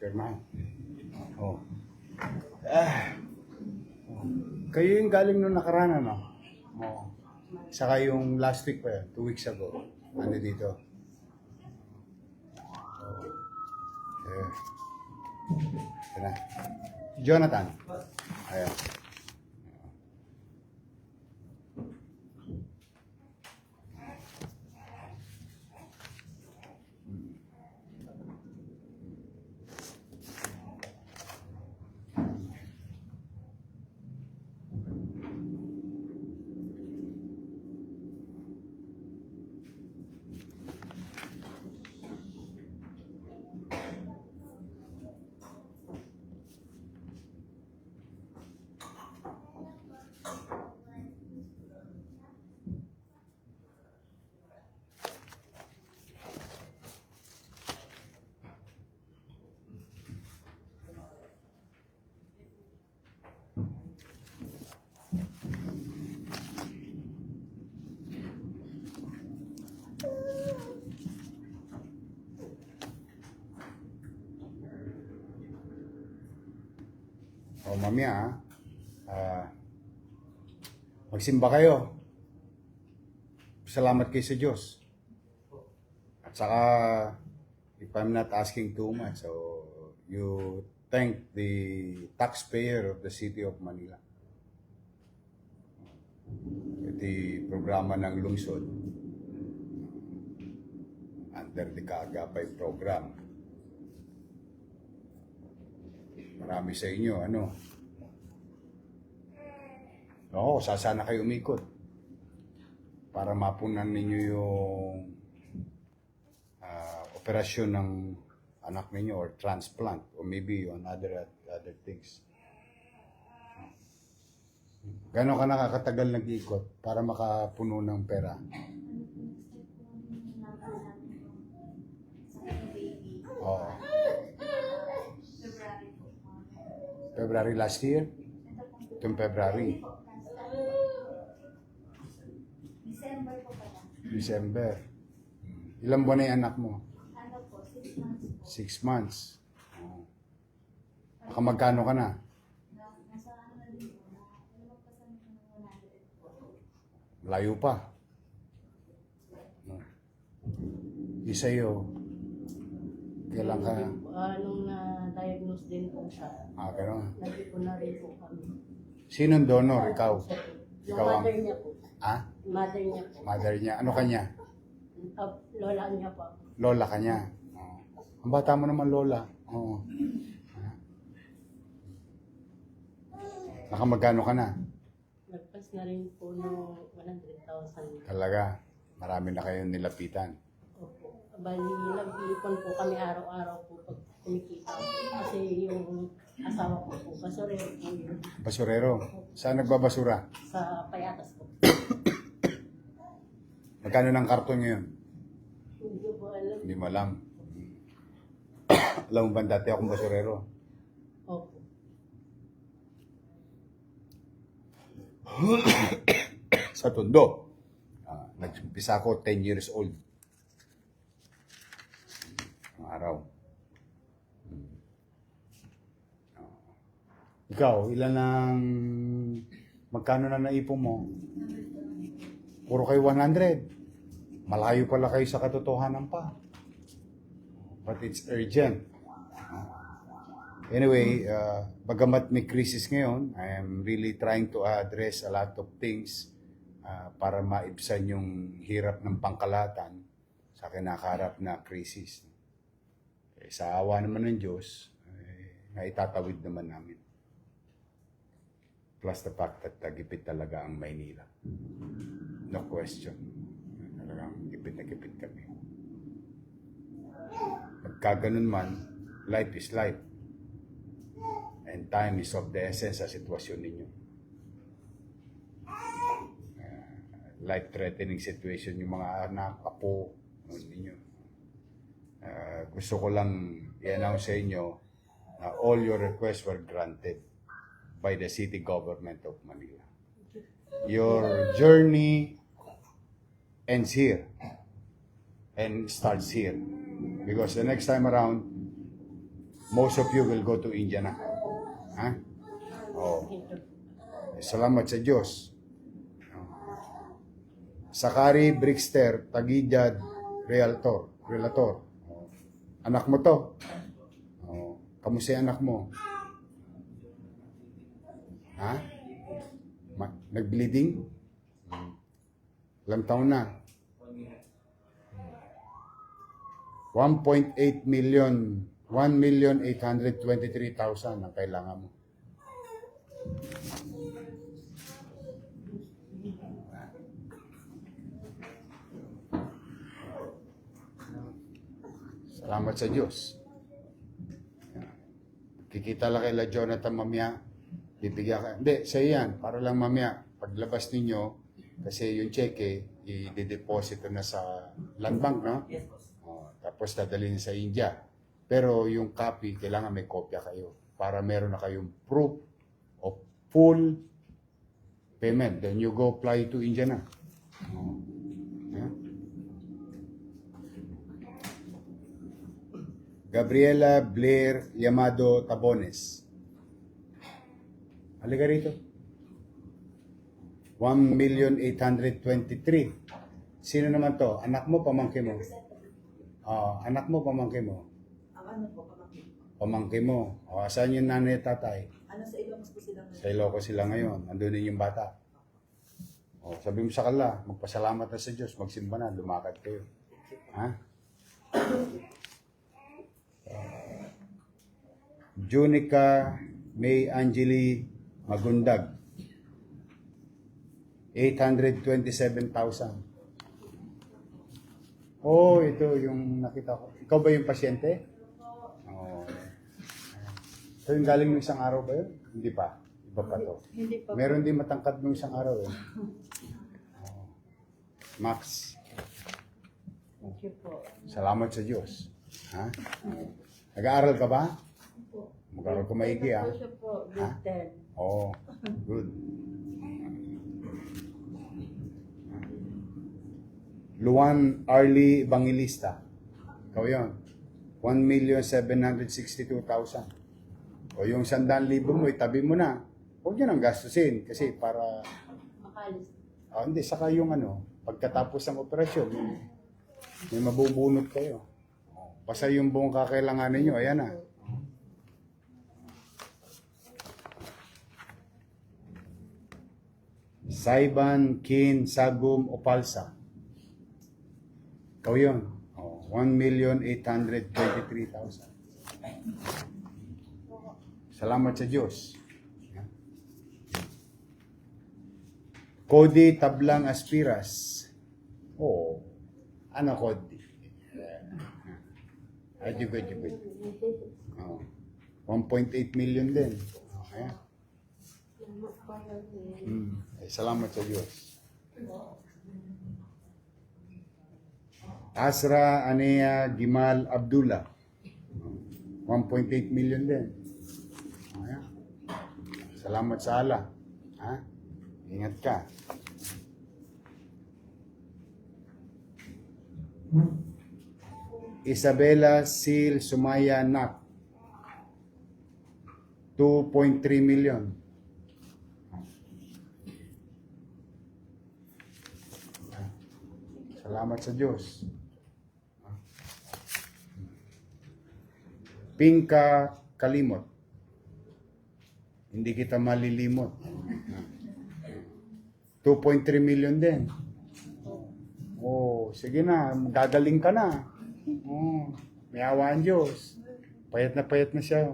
Pirmahan. Oh. Ah. Kayo yung galing nung nakaraan, ano? Oh. Saka yung last week pa yun, 2 weeks ago. Ano dito? Eh. Ito na. Jonathan. Ayan. O mamaya, magsimba kayo. Salamat kayo sa Diyos. At saka, if I'm not asking too much, so you thank the taxpayer of the City of Manila. Ito programa ng lungsod under the Kaagapay program. Marami sa inyo, ano? Oo, sasana kayo umikot para mapunan ninyo yung operasyon ng anak ninyo or transplant or maybe on other things. Gano'n ka nakakatagal nag-iikot para makapuno ng pera? Oo. February last year? Itong February. December po pala. December. Ilang buwan na yung anak mo? Ano po, 6 months po. 6 months. Magkano ka na? Nasa ano na din po, lumagpasan ko ng 100 po. Layo pa. Isa yun. Kailan ka? Nung na-diagnose din po siya, Gano'n. nag-ipon na rin po kami. Sinong donor? Ikaw? Yung Ikaw ang... mother niya po. Mother niya po. Mother niya. Ano kanya? Lola niya po. Lola kanya. Ang bata mo naman, Lola. Nakamagkano ka na? Nagpas na rin po ng 100,000. Talaga. Marami na kayong nilapitan. Opo. Bali, nag-iipon po kami araw-araw po pag kumikita po. Kasi yung asawa ko po, basurero po yun. Basurero. Saan nagbabasura? Sa Payatas po. Magkano ng karton ngayon? Hindi po alam. Hindi mo alam. Alam mo ba dati akong basurero? Opo. Sa Tondo. Nag-umpisa ako 10 years old. Ang araw. Ikaw, ilan ang... Magkano na naipon mo? Puro kayo 100. Malayo pala kayo sa katotohanan pa. But it's urgent. Anyway, bagamat may crisis ngayon, I am really trying to address a lot of things para maibsan yung hirap ng pangkalahatan sa kinakaharap na krisis. Sa awa naman ng Diyos, naitatawid naman namin. Plus the fact that gipit talaga ang Maynila. No question. Talagang gipit na gipit kami. Pagkaganon man, life is life. And time is of the essence sa sitwasyon ninyo. Life-threatening situation yung mga anak, apo, ninyo. Gusto ko lang i-announce sa inyo na all your requests were granted by the city government of Manila. Your journey ends here and starts here. Because the next time around, most of you will go to India na. Ha? Oh. Salamat sa Diyos. Sakari Brixter, Tagidad, Relator. Oh. Anak mo to. Oh. Kamusta yung anak mo? Ha? Nag-bleeding? Ilang taon na? 1.8 million, 1,823,000 ang kailangan mo. Salamat sa Diyos. Kikita lang kay Jonathan mamaya. Bibigyan ka. Hindi, sa'yo yan. Para lang mamaya, paglabas ninyo, kasi yung cheque, i-deposito na sa land bank, no? Yes, boss. Tapos dadalhin sa India. Pero yung copy, kailangan may kopya kayo para meron na kayong proof of full payment. Then you go apply to India na. Yeah. Gabriela Blair Yamado Tabones. Halika rito. 1,823,000. Sino naman to? Anak mo, pamangkin mo? Anak mo, pamangkin mo? Ang ano po, pamangkin. Pamangkin mo. Saan yung nanay at tatay? Ano sa Ilocos po sila ngayon? Sa Ilocos sila ngayon. Andun din yung bata. Sabi mo sa kanila, magpasalamat na sa Diyos, magsimba na, lumakad kayo. Ha? Junica May Angeli Magundag. 827,000. Ito yung nakita ko. Ikaw ba yung pasyente? Ito yung galing mo isang araw ba yun? Hindi pa. Iba pa to. Hindi pa. Meron din matangkad mo isang araw eh. Max, Thank you po. salamat sa Diyos. Ha? Nag-aaral ka ba? Mag-aaral ka maigi ha? Po siya po, grade 10. Good. Luan Arlie Evangelista. Ikaw yun. 1,762,000. Yung 100,000 mo, itabi mo na. Huwag nyo nang gastusin kasi para... Makalis. Hindi, saka yung pagkatapos ng operasyon, may mabubunot kayo. Basta yung buong kakailanganin nyo, ayan na. Saiban, Kin, Sagum, Opalsa. Ikaw yun. 1,823,000. Salamat sa Diyos. Cody Tablang Aspiras. Ano Cody? Good. 1.8 million din. Okay. Salamat sa Diyos. Asra Anea Gimal Abdullah. 1.8 million din. Okay. Salamat sa Allah. Ha? Ingat ka. Isabella Sil Sumaya Nak. 2.3 million. Salamat sa Diyos. Pinka Kalimot. Hindi kita malilimot. 2.3 million din. Sige na, gagaling ka na. May awa ang Diyos. Payat na siya.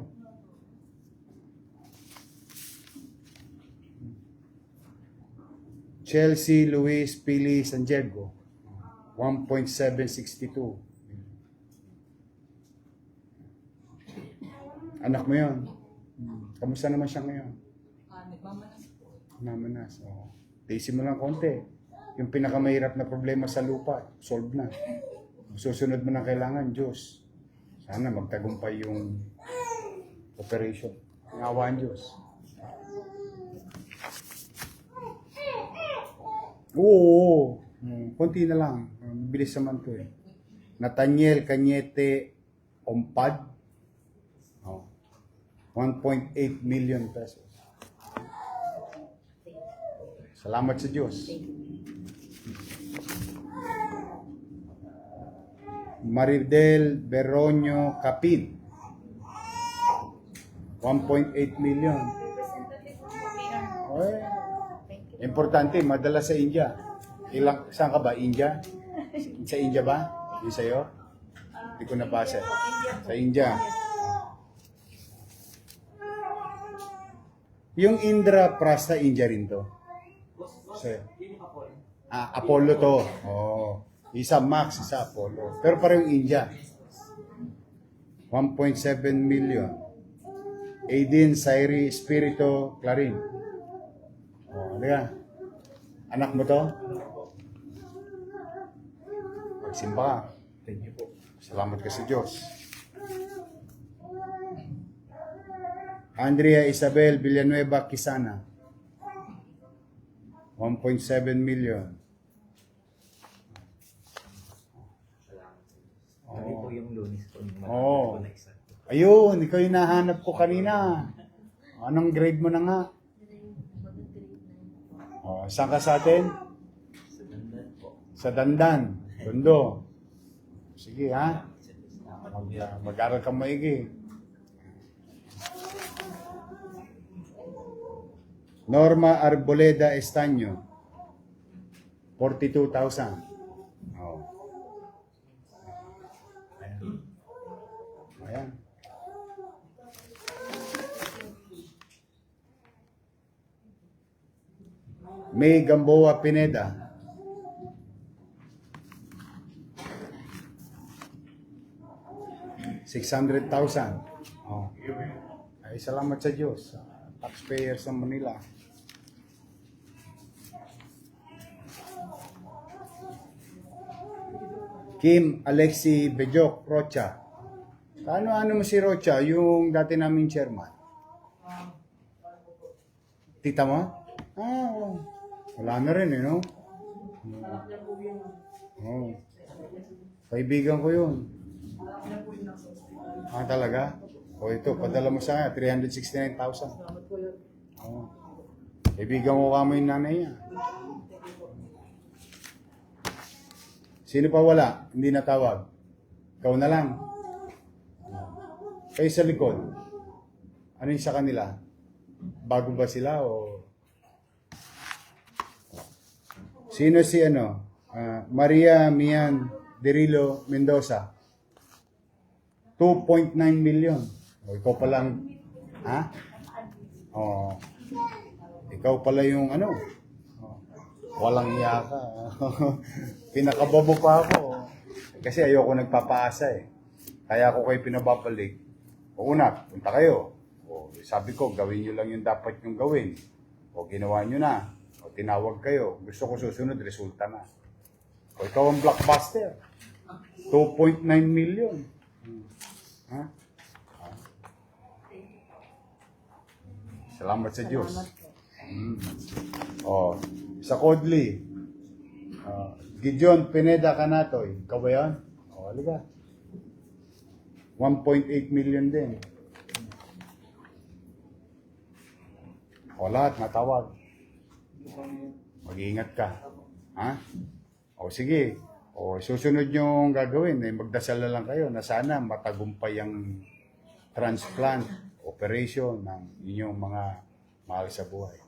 Chelsea Luis Pili San Diego. 1.762. Anak mo yun. Kamusta naman siya ngayon? Nagmamanas po. Namanas. Tiisin mo lang konti. Yung pinakamahirap na problema sa lupa, solve na. Susunod mo na kailangan, Diyos. Sana magtagumpay yung operation. Ngawaan Diyos. Oo. Konti na lang. Bilis naman to eh. Nathaniel Cañete Ompad. Oh. 1.8 million pesos. Salamat sa Diyos. Maridel Beronio Capin. 1.8 million. Representative po po, Mayor. Oy. Importante, madala sa India. Saan ka ba? India? Sa India ba? Yung sa'yo? Hindi ko nabasa. Sa India. Yung Indra Prasta, India rin to. Apollo to. Oh. Isa Max, isa Apollo. Pero parang India. 1.7 million. Aidin Sairi Espirito Clarin. Oh, diga. Anak mo to? Magsimba ka. Thank you po. Salamat ka sa Diyos. Andrea Isabel Villanueva Quisana. 1.7 million. Kami po yung Lunis po. Yung Oo. malapit po na isa. Ayun, ikaw yung nahanap ko kanina. Anong grade mo na nga? Oh, saan ka sa atin? Sa Dandan po. Sa Dandan. Tondo. Sige ha. Mag-aral ka maigi. Norma Arboleda Estaño. 42,000. Oh. Ayan. May Gamboa Pineda. $600,000. Oh. Ay, salamat sa Diyos. Taxpayers ng Manila. Kim Alexi Bejok Rocha. Ano mo si Rocha? Yung dati naming chairman. Tita mo? Oo. Wala na rin, no? Oh. Kaibigan ko yun. Talaga? O ito, padala mo sa kanya, 369,000. Oh. Kaibigan ko kamo yung nanay niya. Sino pa wala? Hindi natawag. Ikaw na lang. Kayo sa likod. Ano yung sa kanila? Bago ba sila o... Sino si Maria Mian Derilo Mendoza. 2.9 million. O, ikaw pa lang. Ha? O, ikaw pala yung walang iya ka. Pinakababo pa ako. Kasi ayoko nagpapaasa eh. Kaya ako kayo pinababalik. O una, punta kayo. O, sabi ko, gawin nyo lang yung dapat yung gawin. O ginawa nyo na. O tinawag kayo. Gusto ko susunod, resulta na. O ikaw ang blockbuster. 2.9 million. Ha? Salamat sa Diyos. O, sa Kodli. Gideon Pineda Canatoy. Ikaw ba yan? O, halika. 1.8 million din. O, lahat natawag. Mag-iingat ka. Ha? O, sige. O, susunod nyo gagawin. Magdasal na lang kayo na sana matagumpay ang transplant operation ng inyong mga mahal sa buhay.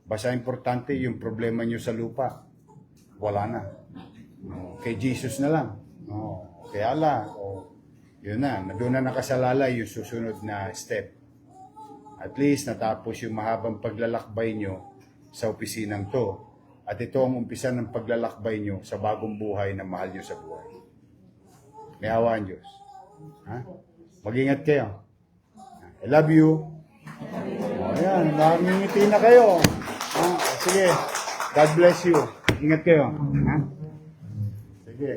Basta importante yung problema nyo sa lupa. Wala na. O, kay Jesus na lang. O, kay Allah. O, yun na. Doon na nakasalalay yung susunod na step. At least natapos yung mahabang paglalakbay nyo sa opisinang to. At ito ang umpisa ng paglalakbay nyo sa bagong buhay na mahal nyo sa buhay. May awa ang Diyos. Ha? Mag-ingat kayo. I love you. O, ayan, namingiti na kayo. Ha? Sige, God bless you. Ingat kayo. Ha? Sige.